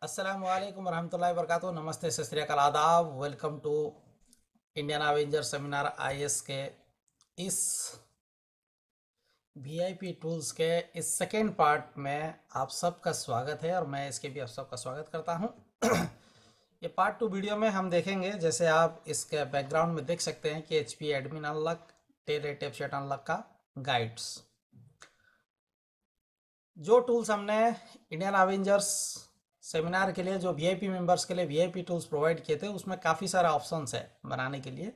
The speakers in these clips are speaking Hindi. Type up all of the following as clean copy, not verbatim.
अस्सलाम वालेकुम वरहमतुल्लाहि वबरकातुहू। नमस्ते, सत श्री अकाल, आदाब। Welcome to Indian avenger seminar IAS के इस वीआईपी टूल्स के इस सेकेंड पार्ट में आप सबका स्वागत है और मैं इसके भी आप सबका स्वागत करता हूं। ये पार्ट 2 वीडियो में हम देखेंगे, जैसे आप इसके बैकग्राउंड में देख सकते हैं कि एचपी एडमिन अनलॉक, टेलनेट शेट अनलॉक का गाइड्स। जो टूल्स हमने इंडियन अवेंजर्स सेमिनार के लिए, जो वीआईपी मेंबर्स के लिए वीआईपी टूल्स प्रोवाइड किए थे, उसमें काफ़ी सारा ऑप्शंस है बनाने के लिए।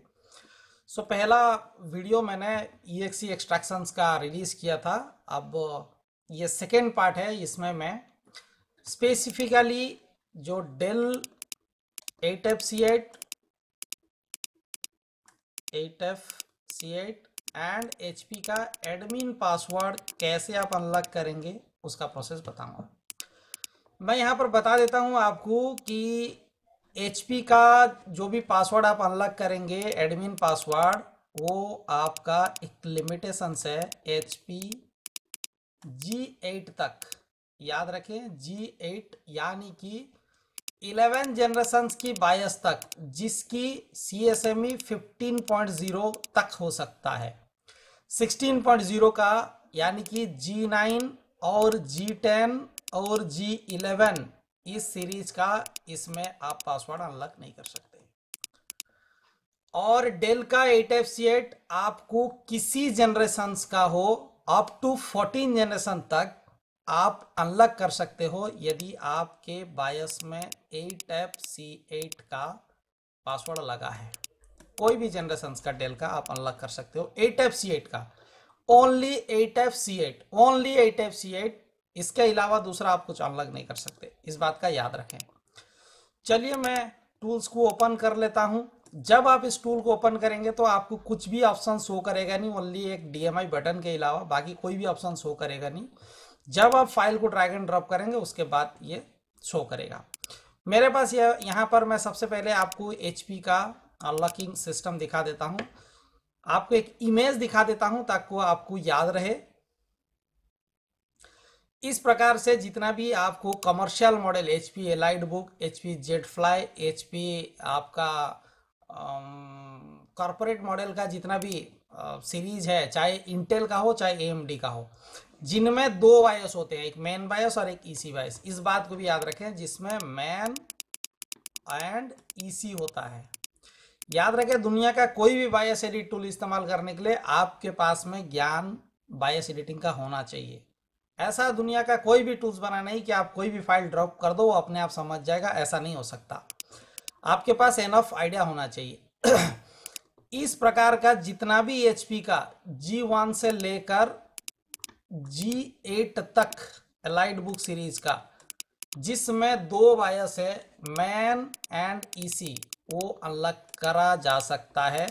पहला वीडियो मैंने EXE एक्सट्रैक्शंस का रिलीज़ किया था। अब ये सेकेंड पार्ट है, इसमें मैं स्पेसिफिकली जो डेल 8FC8 एंड HP का एडमिन पासवर्ड कैसे आप अनलॉक करेंगे उसका प्रोसेस बताऊंगा। मैं यहाँ पर बता देता हूँ आपको कि HP का जो भी पासवर्ड आप अनलॉक करेंगे, एडमिन पासवर्ड, वो आपका एक लिमिटेशंस है HP G8 तक। याद रखें, G8 यानी कि 11 जनरेशंस की बायस तक, जिसकी CSME 15.0 तक हो सकता है। 16.0 का यानी कि G9 और G10 और G11 इस सीरीज का, इसमें आप पासवर्ड अनलॉक नहीं कर सकते। और डेल का 8FC8 आपको किसी जनरेशंस का हो, अप टू 14 जनरेशन तक आप अनलॉक कर सकते हो यदि आपके बायस में 8FC8 का पासवर्ड लगा है। कोई भी जनरेशंस का डेल का आप अनलॉक कर सकते हो, 8FC8 का, ओनली 8FC8। इसके अलावा दूसरा आप कुछ अनलॉक नहीं कर सकते, इस बात का याद रखें। चलिए मैं टूल्स को ओपन कर लेता हूं। जब आप इस टूल को ओपन करेंगे तो आपको कुछ भी ऑप्शन शो करेगा नहीं, ओनली एक DMI बटन के अलावा बाकी कोई भी ऑप्शन शो करेगा नहीं। जब आप फाइल को ड्रैग एंड ड्रॉप करेंगे उसके बाद ये शो करेगा। मेरे पास यहाँ पर मैं सबसे पहले आपको HP का अनलॉकिंग सिस्टम दिखा देता हूँ। आपको एक इमेज दिखा देता हूँ ताकि आपको याद रहे। इस प्रकार से जितना भी आपको commercial model HP allied book, HP जेटफ्लाई, HP आपका कॉर्पोरेट मॉडल का जितना भी सीरीज है, चाहे इंटेल का हो चाहे AMD का हो, जिनमें दो बायस होते हैं, एक मेन बायस और एक EC बायस। इस बात को भी याद रखें, जिसमें मेन एंड EC होता है। याद रखें, दुनिया का कोई भी बायस एडिट टूल इस्तेमाल करने के लिए आपके पास में ज्ञान बायस एडिटिंग का होना चाहिए। ऐसा दुनिया का कोई भी टूल्स बना नहीं कि आप कोई भी फाइल ड्रॉप कर दो वो अपने आप समझ जाएगा, ऐसा नहीं हो सकता। आपके पास एनफ आइडिया होना चाहिए। इस प्रकार का जितना भी HP का G1 से लेकर G8 तक एलाइड बुक सीरीज का, जिसमें दो बायस है, मैन एंड EC, वो अनलॉक करा जा सकता है।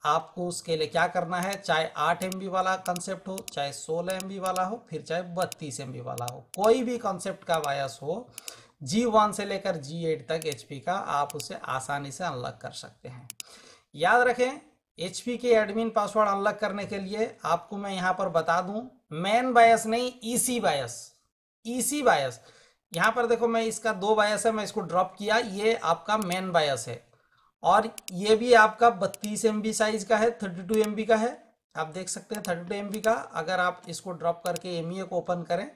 आपको उसके लिए क्या करना है, चाहे 8 MB वाला कंसेप्ट हो, चाहे 16 MB वाला हो, फिर चाहे 32 MB वाला हो, कोई भी कंसेप्ट का बायस हो, G1 से लेकर G8 तक HP का, आप उसे आसानी से अनलॉक कर सकते हैं। याद रखें, HP के एडमिन पासवर्ड अनलॉक करने के लिए आपको मैं यहाँ पर बता दूं, मेन बायस नहीं, EC बायस। EC बायस, यहाँ पर देखो, मैं इसका दो बायस है, मैं इसको ड्रॉप किया, ये आपका मेन बायस है, और ये भी आपका 32 MB साइज का है, 32 MB का है। आप देख सकते हैं 32 MB का। अगर आप इसको ड्रॉप करके MEA को ओपन करें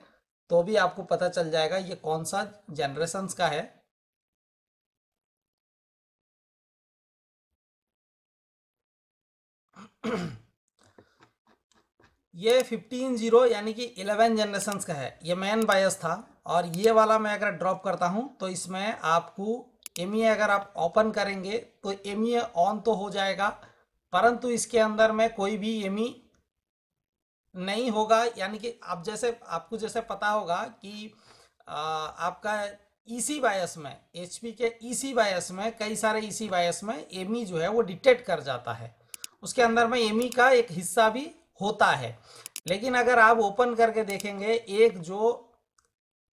तो भी आपको पता चल जाएगा ये कौन सा जनरेशंस का है। ये 15.0 यानी कि 11 जनरेशंस का है, ये मेन बायस था। और ये वाला मैं अगर ड्रॉप करता हूं तो इसमें आपको MEA, अगर आप ओपन करेंगे तो MEA ऑन तो हो जाएगा, परंतु इसके अंदर में कोई भी MEA नहीं होगा। यानी कि आप जैसे, आपको जैसे पता होगा कि आपका EC बायस में, HP के EC बायस में, कई सारे EC बायस में MEA जो है वो डिटेक्ट कर जाता है, उसके अंदर में MEA का एक हिस्सा भी होता है। लेकिन अगर आप ओपन करके देखेंगे, एक जो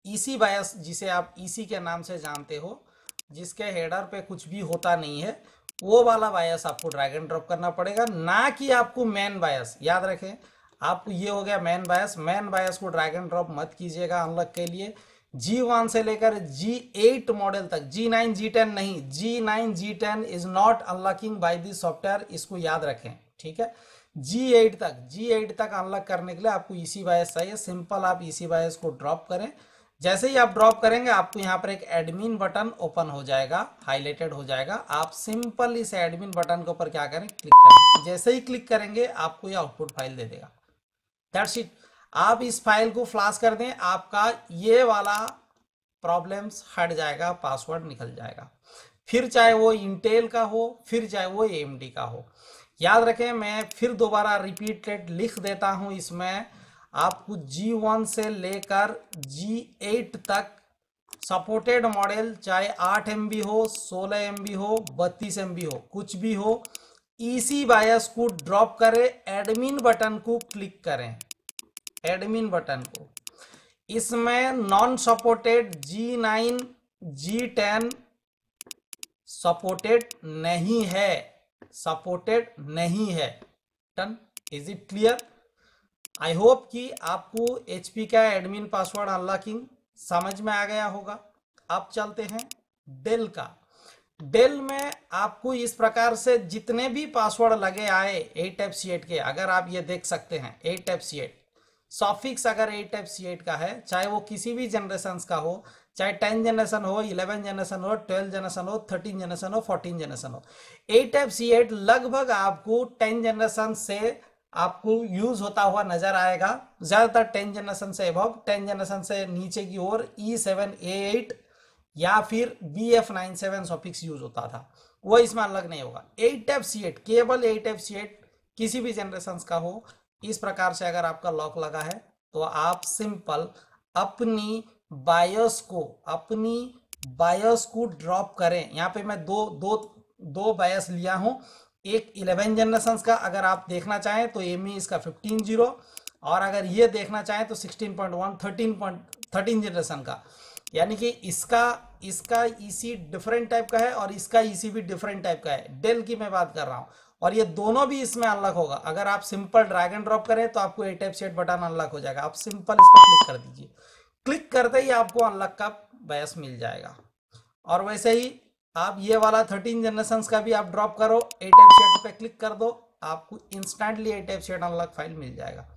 EC बायस जिसे आप EC के नाम से जानते हो, जिसके हेडर पे कुछ भी होता नहीं है, वो वाला बायस आपको ड्रैग एंड ड्रॉप करना पड़ेगा, ना कि आपको मेन बायस। याद रखें, आपको ये हो गया मेन बायस। मेन बायस को ड्रैग एंड ड्रॉप मत कीजिएगा अनलॉक के लिए, G1 से लेकर G8 मॉडल तक, G9 G10 नहीं, G9 G10 is not unlocking by this software, इसको याद रखें, ठीक है। G8 तक अनलॉक करने के लिए आपको EC बायस चाहिए। सिंपल आप EC बायस को ड्रॉप करें, जैसे ही आप ड्रॉप करेंगे आपको यहाँ पर एक एडमिन बटन ओपन हो जाएगा, हाईलाइटेड हो जाएगा। आप सिंपल इस एडमिन बटन के ऊपर क्या करें, क्लिक करें। जैसे ही क्लिक करेंगे आपको ये आउटपुट फाइल दे देगा, दैट्स इट। आप इस फाइल को फ्लैश कर दें, आपका ये वाला प्रॉब्लम्स हट जाएगा, पासवर्ड निकल जाएगा। फिर चाहे वो इंटेल का हो, फिर चाहे वो AMD का हो। याद रखें, मैं फिर दोबारा रिपीटेड लिख देता हूं, इसमें आपको G1 से लेकर G8 तक सपोर्टेड मॉडल, चाहे 8 MB हो, 16 MB हो, 32 MB हो, कुछ भी हो, EC बायस को ड्रॉप करें, एडमिन बटन को क्लिक करें, एडमिन बटन को। इसमें non supported G9 G10 supported नहीं है, सपोर्टेड नहीं है। Done, is it clear? I hope कि आपको HP का एडमिन पासवर्ड अनलॉकिंग समझ में आ गया होगा। अब चलते हैं डेल का। डेल में आपको इस प्रकार से जितने भी पासवर्ड लगे आए 8FC8 के, अगर आप ये देख सकते हैं 8FC8 सॉफिक्स, अगर 8FC8 का है, चाहे वो किसी भी जनरेशन का हो, चाहे 10 जनरेशन हो, 11 जनरेशन हो, 12 जनरेशन हो, 13 जनरेशन हो, 14 जनरेशन हो, 8FC8 लगभग आपको 10 जनरेशन से आपको यूज होता हुआ नजर आएगा। ज्यादातर 10 जनरेशन से एबव, 10 जनरेशन से नीचे की ओर E7A8 या फिर BF97 सॉफिक्स यूज होता था, वो इसमें अलग नहीं होगा। 8FC8 केवल 8FC8 किसी भी जनरेशन का हो, इस प्रकार से अगर आपका लॉक लगा है तो आप सिंपल अपनी बायस को ड्रॉप करें। यहाँ पे मैं दो बायस लिया हूं, एक 11 जनरेशन का अगर आप देखना चाहें तो AME इसका 15.0, और अगर ये देखना चाहें तो 16.1 13 जनरेशन का, यानी कि इसका EC डिफरेंट टाइप का है और इसका EC भी डिफरेंट टाइप का है। डेल की मैं बात कर रहा हूं, और ये दोनों भी इसमें अनलॉक होगा। अगर आप सिंपल ड्रैग एंड ड्रॉप करें तो आपको 8FC8 बटन अनलॉक हो जाएगा। आप सिंपल इस पर क्लिक कर दीजिए, क्लिक करते ही आपको अनलॉक का बायस मिल जाएगा। और वैसे ही आप ये वाला 13 जनरेशन का भी आप ड्रॉप करो, 8FC8 पे क्लिक कर दो, आपको इंस्टेंटली 8FC8 अनलॉक फाइल मिल जाएगा।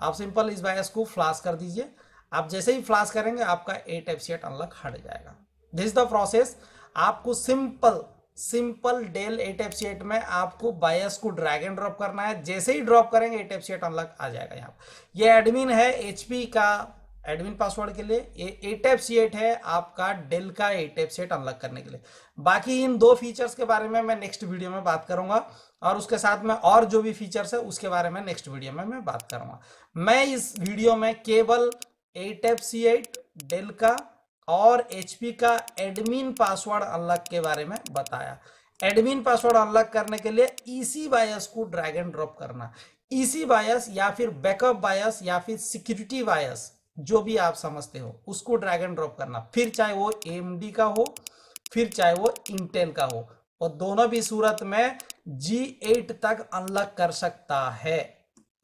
आप सिंपल इस बायस को फ्लैश कर दीजिए, आप जैसे ही फ्लैश करेंगे आपका 8FC8 अनलॉक हट जाएगा। This is the process. आपको सिंपल डेल 8FC8 में आपको बायस को ड्रैग एंड ड्रॉप करना है, जैसे ही ड्रॉप करेंगे 8FC8 अनलॉक आ जाएगा। यहाँ ये एडमिन है HP का एडमिन पासवर्ड के लिए, ये 8FC8 है आपका डेल का 8FC8 अनलॉक करने के लिए। बाकी इन दो फीचर्स के बारे में मैं नेक्स्ट वीडियो में बात करूंगा, और उसके साथ में और जो भी फीचर्स है उसके बारे में नेक्स्ट वीडियो में मैं बात करूंगा। मैं इस वीडियो में केवल 8FC8 डेल का और HP का एडमिन पासवर्ड अनलॉक के बारे में बताया। एडमिन पासवर्ड अनलॉक करने के लिए EC बायस को ड्रैग एंड ड्रॉप करना, EC बायस या फिर बैकअप बायस या फिर सिक्योरिटी बायस, जो भी आप समझते हो, उसको ड्रैग एंड ड्रॉप करना। फिर चाहे वो AMD का हो, फिर चाहे वो इंटेल का हो, और दोनों भी सूरत में G8 तक अनलॉक कर सकता है।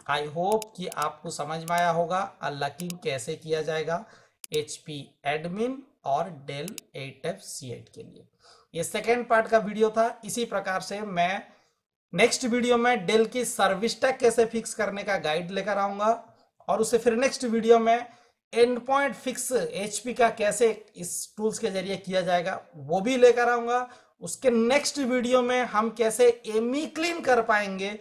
आई होप कि आपको समझ में आया होगा अनलॉकिंग कैसे किया जाएगा HP एडमिन और डेल 8FC8 के लिए। ये सेकेंड पार्ट का वीडियो था। इसी प्रकार से मैं नेक्स्ट वीडियो में डेल की सर्विस टैग कैसे फिक्स करने का गाइड लेकर आऊंगा, और उसे फिर नेक्स्ट वीडियो में एंड पॉइंट फिक्स HP का कैसे इस टूल्स के जरिए किया जाएगा वो भी लेकर आऊंगा। उसके नेक्स्ट वीडियो में हम कैसे AMI क्लीन कर पाएंगे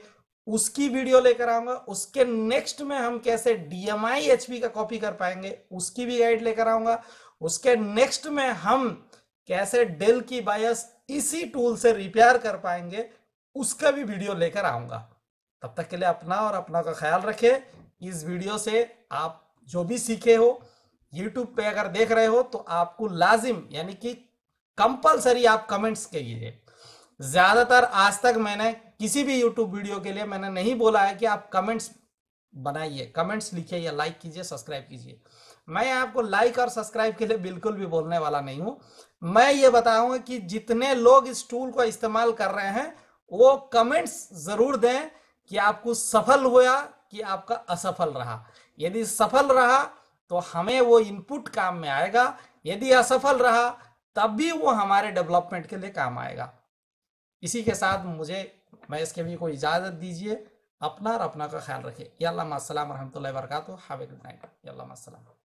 उसकी वीडियो लेकर आऊंगा। उसके नेक्स्ट में हम कैसे DMI HP का कॉपी कर पाएंगे उसकी भी गाइड लेकर आऊंगा। उसके नेक्स्ट में हम कैसे डेल की बायस इसी टूल से रिपेयर कर पाएंगे उसका भी वीडियो लेकर आऊंगा। तब तक के लिए अपना और अपना का ख्याल रखें। इस वीडियो से आप जो भी सीखे हो, YouTube पे अगर देख रहे हो तो आपको लाजिम यानी कि कंपलसरी आप कमेंट्स कीजिए। ज्यादातर आज तक मैंने किसी भी YouTube वीडियो के लिए मैंने नहीं बोला है कि आप कमेंट्स बनाइए, कमेंट्स लिखिए या लाइक कीजिए, सब्सक्राइब कीजिए। मैं आपको लाइक और सब्सक्राइब के लिए बिल्कुल भी बोलने वाला नहीं हूं। मैं ये बताऊंगा कि जितने लोग इस टूल को इस्तेमाल कर रहे हैं वो कमेंट्स जरूर दें कि आपको सफल हुआ कि आपका असफल रहा। यदि सफल रहा तो हमें वो इनपुट काम में आएगा। यदि असफल रहा तब भी वो हमारे डेवलपमेंट के लिए काम आएगा। इसी के साथ मैं इसके भी कोई इजाज़त दीजिए। अपना और अपना का ख्याल रखिए। यल्ला अस्सलाम रहमतुल्लाहि व बरकातुहू। Have a good night. यल्ला अस्सलाम।